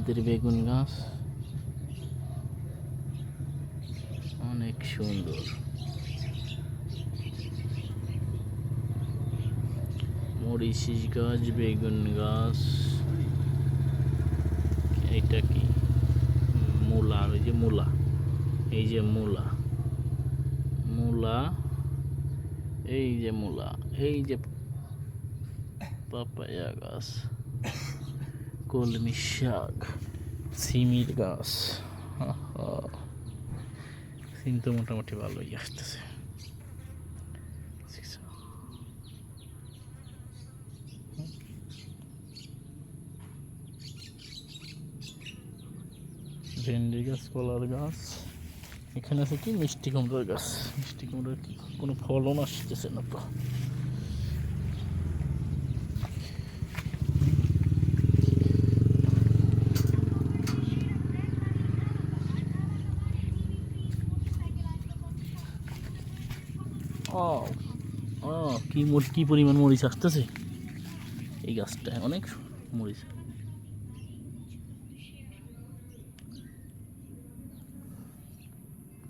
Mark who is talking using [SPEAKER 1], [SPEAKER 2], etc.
[SPEAKER 1] আমাদের বেগুন গাছ অনেক সুন্দর। মরিচ গাছ, বেগুন গাছ, এইটা কি মূলা, ওই যে মূলা, এই যে মূলা, মূলা, এই যে মূলা, এই যে পাপায়া গাছ, কলমি শাক, সিমের গাছ। সিম তো মোটামুটি ভালোই আসতেছে। ভেন্ডি গাছ, কলার গাছ, এখানে আছে কি মিষ্টি কুমড়োর গাছ। মিষ্টি কুমড়োর কি কোনো ফলন আসতেছে না তো। ও ও কি পরিমাণ মরিচ আসতেছে এই গাছটায়, অনেক মরিচ।